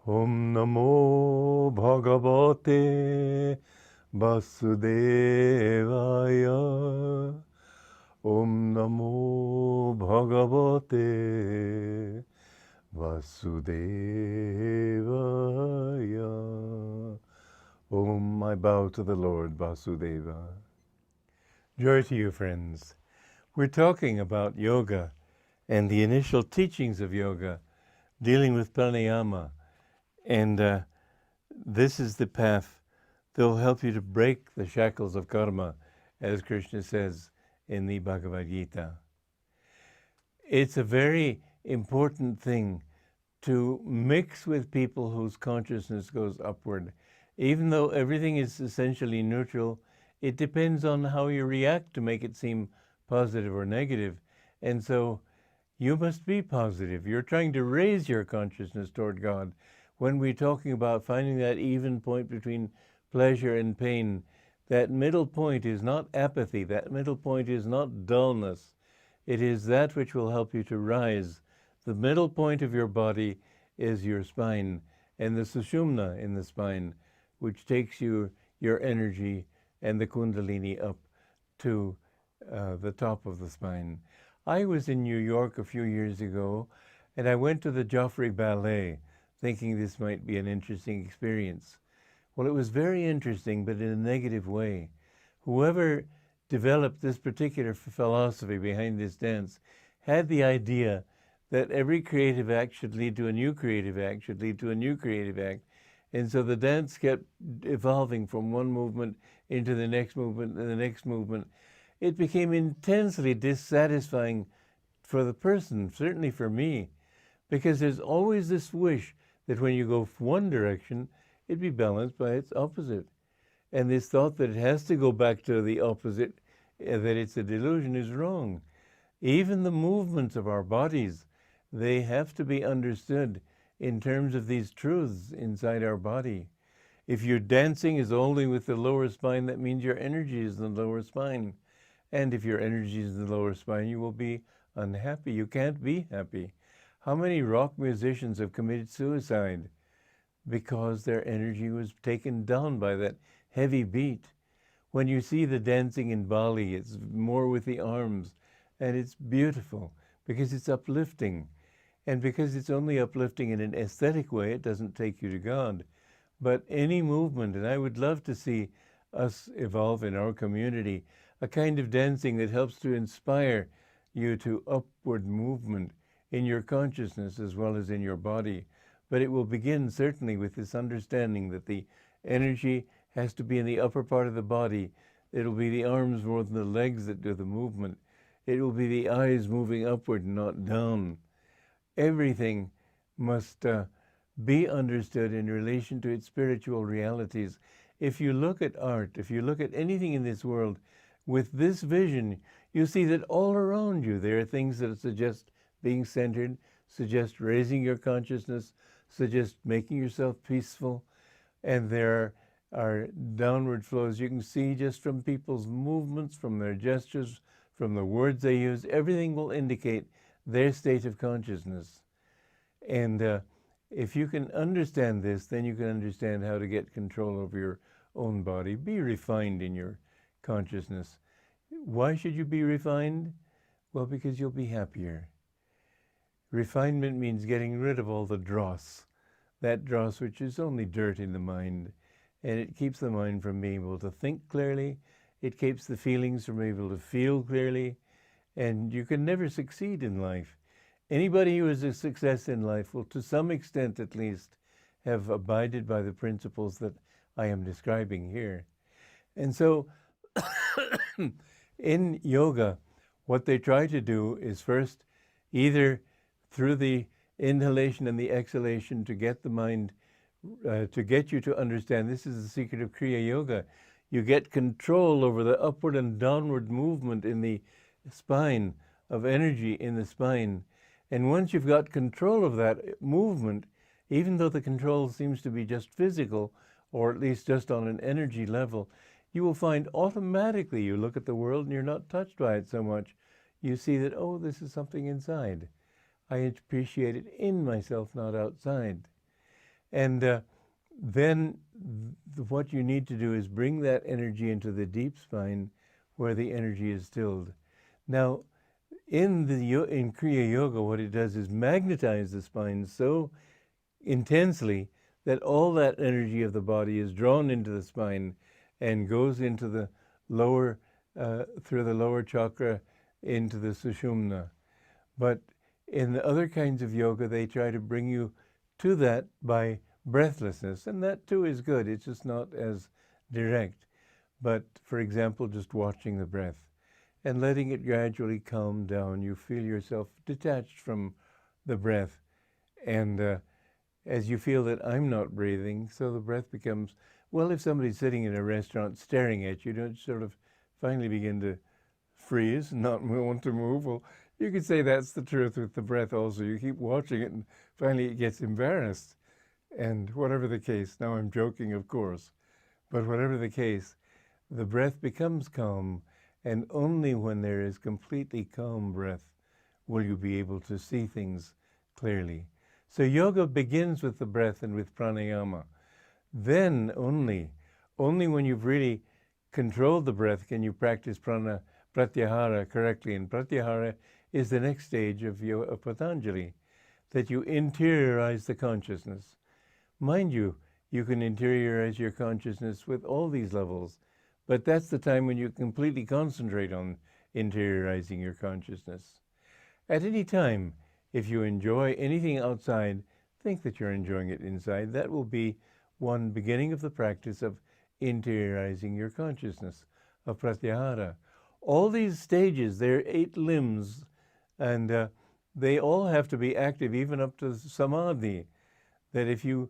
Om Namo Bhagavate Vasudevaya. Om Namo Bhagavate Vasudevaya. Om, I bow to the Lord Vasudeva. Joy to you, friends. We're talking about yoga and the initial teachings of yoga, dealing with pranayama. And this is the path that will help you to break the shackles of karma, as Krishna says in the Bhagavad Gita. It's a very important thing to mix with people whose consciousness goes upward. Even though everything is essentially neutral, it depends on how you react to make it seem positive or negative. And so you must be positive. You're trying to raise your consciousness toward God. When we're talking about finding that even point between pleasure and pain, that middle point is not apathy. That middle point is not dullness. It is that which will help you to rise. The middle point of your body is your spine, and the sushumna in the spine, which takes your energy and the kundalini up to the top of the spine. I was in New York a few years ago, and I went to the Joffrey Ballet, thinking this might be an interesting experience. Well, it was very interesting, but in a negative way. Whoever developed this particular philosophy behind this dance had the idea that every creative act should lead to a new creative act, should lead to a new creative act. And so the dance kept evolving from one movement into the next movement and the next movement. It became intensely dissatisfying for the person, certainly for me, because there's always this wish that when you go one direction, it be balanced by its opposite. And this thought that it has to go back to the opposite, that it's a delusion, is wrong. Even the movements of our bodies, they have to be understood in terms of these truths inside our body. If your dancing is only with the lower spine, that means your energy is in the lower spine. And if your energy is in the lower spine, you will be unhappy. You can't be happy. How many rock musicians have committed suicide because their energy was taken down by that heavy beat? When you see the dancing in Bali, it's more with the arms, and it's beautiful because it's uplifting. And because it's only uplifting in an aesthetic way, it doesn't take you to God. But any movement, and I would love to see us evolve in our community, a kind of dancing that helps to inspire you to upward movement in your consciousness as well as in your body. But it will begin certainly with this understanding that the energy has to be in the upper part of the body. It'll be the arms more than the legs that do the movement. It will be the eyes moving upward and not down. Everything must be understood in relation to its spiritual realities. If you look at art, if you look at anything in this world with this vision, you see that all around you there are things that suggest being centered, suggest raising your consciousness, suggest making yourself peaceful. And there are downward flows you can see just from people's movements, from their gestures, from the words they use. Everything will indicate their state of consciousness. And if you can understand this, then you can understand how to get control over your own body. Be refined in your consciousness. Why should you be refined? Well, because you'll be happier. Refinement means getting rid of all the dross, that dross which is only dirt in the mind, and it keeps the mind from being able to think clearly. It keeps the feelings from being able to feel clearly, and you can never succeed in life. Anybody who is a success in life will, to some extent at least, have abided by the principles that I am describing here. And so in yoga, what they try to do is first, either through the inhalation and the exhalation, to get the mind, to get you to understand, this is the secret of Kriya Yoga. You get control over the upward and downward movement in the spine, of energy in the spine. And once you've got control of that movement, even though the control seems to be just physical, or at least just on an energy level, you will find automatically you look at the world and you're not touched by it so much. You see that, oh, this is something inside. I appreciate it in myself, not outside. And then what you need to do is bring that energy into the deep spine where the energy is stilled. Now, in Kriya Yoga, what it does is magnetize the spine so intensely that all that energy of the body is drawn into the spine and goes into the lower, through the lower chakra into the Sushumna. But in the other kinds of yoga, they try to bring you to that by breathlessness, and that too is good. It's just not as direct. But for example, just watching the breath and letting it gradually calm down. You feel yourself detached from the breath. And as you feel that I'm not breathing, so the breath becomes, well, if somebody's sitting in a restaurant staring at you, don't sort of finally begin to freeze and not want to move. Well, you could say that's the truth with the breath also. You keep watching it and finally it gets embarrassed. And whatever the case, now I'm joking, of course, but whatever the case, the breath becomes calm, and only when there is completely calm breath will you be able to see things clearly. So yoga begins with the breath and with pranayama. Then only when you've really controlled the breath can you practice pratyahara correctly. And pratyahara is the next stage of Patanjali, that you interiorize the consciousness. Mind you, you can interiorize your consciousness with all these levels, but that's the time when you completely concentrate on interiorizing your consciousness. At any time, if you enjoy anything outside, think that you're enjoying it inside. That will be one beginning of the practice of interiorizing your consciousness, of pratyahara. All these stages, they're 8 limbs, and they all have to be active, even up to samadhi. That if you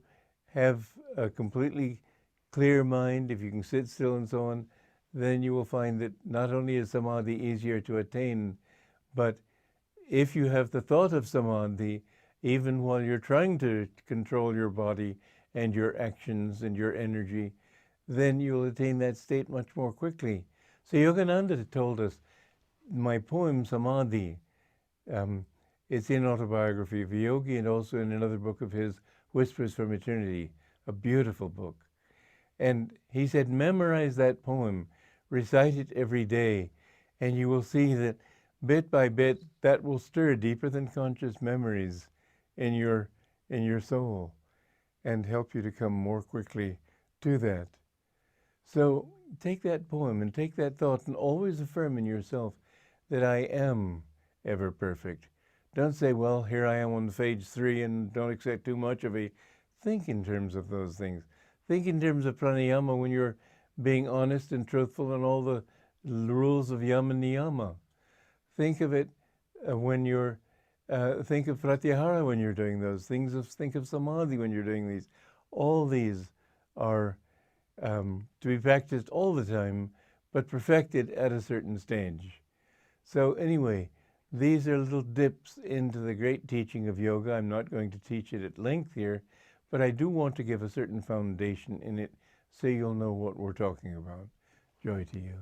have a completely clear mind, if you can sit still and so on, then you will find that not only is samadhi easier to attain, but if you have the thought of samadhi, even while you're trying to control your body and your actions and your energy, then you'll attain that state much more quickly. So Yogananda told us, my poem Samadhi, it's in Autobiography of a Yogi and also in another book of his, Whispers from Eternity, a beautiful book. And he said, memorize that poem, recite it every day, and you will see that bit by bit, that will stir deeper than conscious memories in your soul and help you to come more quickly to that. So take that poem and take that thought and always affirm in yourself that I am ever perfect. Don't say, well, here I am on page 3 and don't expect too much of me. Think in terms of those things. Think in terms of pranayama when you're being honest and truthful and all the rules of yama and niyama. Think of it when you're, think of pratyahara when you're doing those things. Think of samadhi when you're doing these. All these are to be practiced all the time, but perfected at a certain stage. So anyway, these are little dips into the great teaching of yoga. I'm not going to teach it at length here, but I do want to give a certain foundation in it so you'll know what we're talking about. Joy to you.